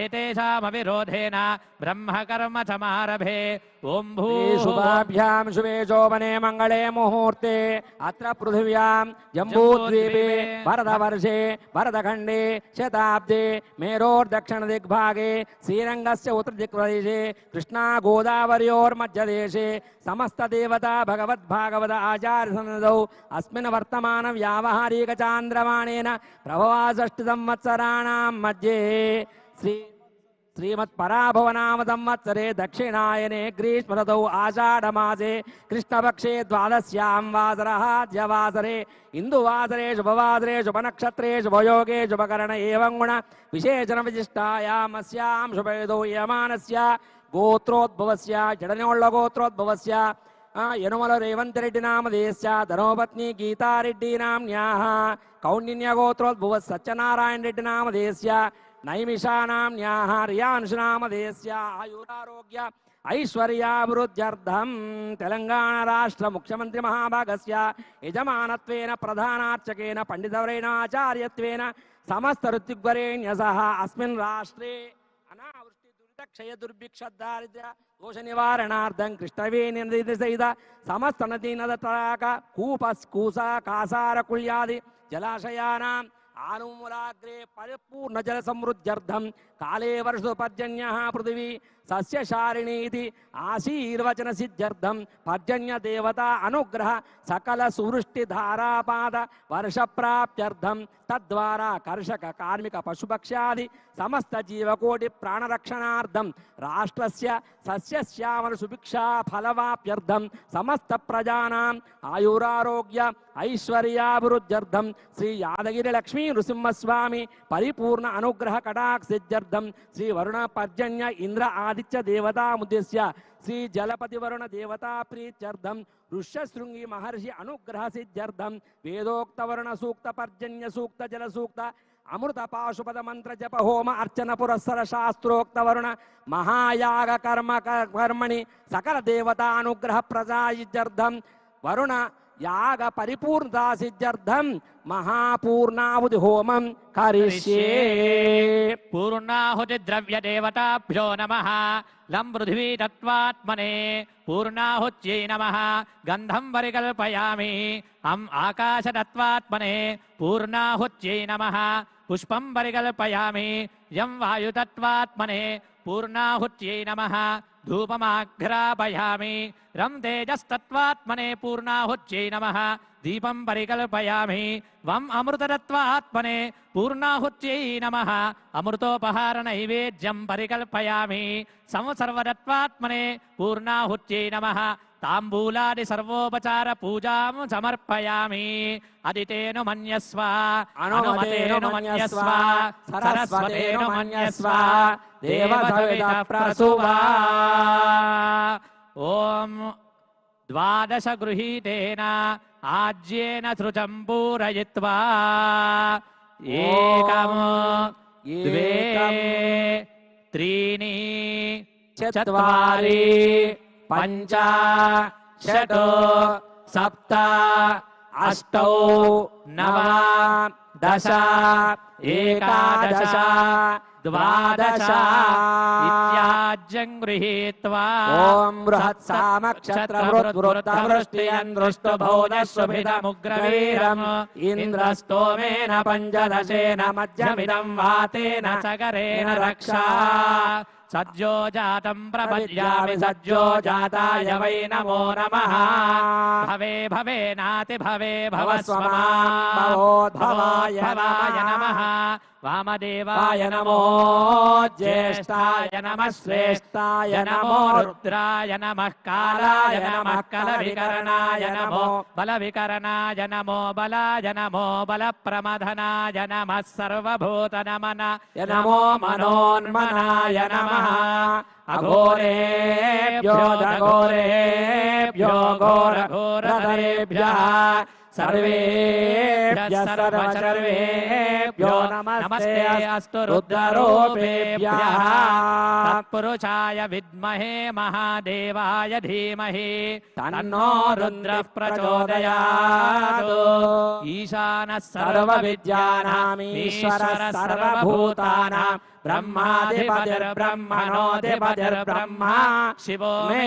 एतेषामविरोधेन ब्रह्मकर्म समारभे ओम भू शुभाभ्यां शुभे शोभने मंगले मुहूर्ते अत्र पृथिव्यां जम्बूद्वीपे वरदवर्षे वरदखण्डे शताब्दे मेरोर्दक्षिण दिग्भागे श्रीरंगस्य उत्तरदिक्प्रदेशे कृष्णा गोदावर्योर्मध्यदेशे समस्त देवता भगवद्भागवत आचार्य सन्निधौ अस्मिन् वर्तमान व्यावहारिक चान्द्रमाणेन प्रभवाषष्टि संवत्सराणां मध्ये श्रीमत्पराभवनाम संवत्सरे दक्षिणायने ग्रीष्म ऋतौ आषाढमासे कृष्णपक्षे द्वादश्यां वासरः द्यवासरे इंदुवासरे शुभवासरे शुभनक्षत्रे शुभयोगे शुभकरण एवं गुण विशेषण विशिष्टायामस्यां शुभेदौ यमानस्य गोत्रोद्भवस्य जडनोल्ल गोत्रोद्भवस्य यनुमल रेवंतरेड्डी नामधेयस्य धर्मपत्नी गीतारेड्डी नाम्न्याः कौंडिन्य गोत्रोद्भवः सत्यनारायण रेड्डी नामधेयस्य नैमिषानाम्न्याः रियांशुनामधेयस्य आयुरारोग्य ऐश्वर्याभिवृद्ध्यर्थं तेलंगाणा राष्ट्र मुख्यमंत्री महाभागस्य यजमानत्वेन प्रधानार्चकेन पंडितवरेण आचार्यत्वेन समस्त ऋत्विग्वरेण्य सह अस्मिन् राष्ट्रे अनावृष्टि दुरितक्षय दुर्भिक्ष दारिद्र्य दोष निवारणार्थं कृष्णवेणी नदी सहित समस्त नदी नद तडाग कूपस् कूसा कासार कुल्यादि जलाशयानां आनुमूलाग्रे परिपूर्ण जल समृद्ध्यर्थं काले वर्षो पर्जन्यः पृथिवी सस्यशारिणी इति आशीर्वचन सिद्ध्यर्थं पर्जन्य देवता अनुग्रह सकल सुवृष्टि धारापाद वर्ष प्राप्त्यर्थं तद्वारा कर्षक कार्मिक पशुपक्ष्यादि समस्त जीवकोटि प्राणरक्षणार्थं राष्ट्रस्य सस्यश्यामल सुभिक्षा फलवाप्यर्थं समस्त प्रजानां आयुरारोग्य ऐश्वर्याभिवृद्ध्यर्थं श्री यादगिरि लक्ष्मी नृसिंहस्वामी परिपूर्ण अनुग्रह कटाक्ष सिद्ध्यर्थं श्री वरुण पर्जन्य इंद्र आदित्य देवता मुद्देश्य श्री जलपति वरुण देवता प्रीत्यर्थं ऋष्यशृंगी महर्षि अनुग्रह सिद्ध्यर्थं वेदोक्त वरुण सूक्त पर्जन्य सूक्त जल सूक्त अमृत पाशुपद मंत्र जप होम अर्चन पुरस्सर शास्त्रोक्त वरुण महायाग कर्म कर्मणि सकल देवता अनुग्रह प्रजायित्यर्थं वरुण याग परिपूर्णता सिद्ध्यर्थं महापूर्णाहुति होमं करिष्ये। पूर्णाहुति द्रव्य देवताभ्यो नमः लं पृथिवी तत्त्वात्मने पूर्णाहुत्यै नमः गंधं परिकल्पयामि हम आकाश तत्त्वात्मने पूर्णाहुत्यै नमः पुष्पं परिकल्पयामि यं वायु तत्त्वात्मने पूर्णाहुत्यै नमः धूपमाघ्रापयामि रं तेजस्तत्त्वात्मने पूर्णाहुत्यै नमः दीपं परिकल्पयामि वं अमृततत्त्वात्मने पूर्णाहुत्यै नमः अमृतोपहार नैवेद्यं परिकल्पयामि संसर्वतत्त्वात्मने पूर्णाहुत्यै नमः तांबूलादि सर्वोपचार पूजां समर्पयामि अदितेनु मन्यस्व अनुमतेनु मन्यस्व सरस्वतेनु मन्यस्व देवसवितः प्रसूवा ओम द्वादश गृहीतेन आज्येन श्रुतं पूरयित्वा एकम् द्वे त्रीणि चत्वारि पंच षट् सप्त अष्टौ नव दश एकादश द्वादश इत्याज्यं गृहीत्वा ओम बृहत्सामक्षत्रवृत्तवृष्टियन्द्रुष्टभोजस्वभितमुग्रवीरम् इन्द्रस्तोमेन पञ्चदशेन मध्यमिदं वातेन सगरेण रक्षा सज्जो जातं प्रपद्यामि सज्जो जाताय वै नमो नमः भवे भवे नाति भवे भवस्वमाभवोद्भवाय नमः वामदेवाय नमो ज्येष्ठाय नमः श्रेष्ठाय नमो रुद्राय नमः कालाय नमः कलविकरणाय नमो बलविकरणाय नमो बलाय नमो बलप्रमथनाय नमः सर्वभूतनमनाय नमो मनोन्मनाय नमः अघोरेभ्यो घोरघोरधरेभ्यः सर्वेभ्यः सर्वसर्वेभ्यो नमस्ते अस्तु रुद्ररूपेभ्यः तत्पुरुषाय विद्महे महादेवाय धीमहि तन्नो रुद्रः प्रचोदयात् ईशानः सर्वविद्यानाम् ईश्वरः सर्वभूतानां ब्रह्माधिपतिर्ब्रह्मणोऽधिपतिर्ब्रह्मा शिवो मे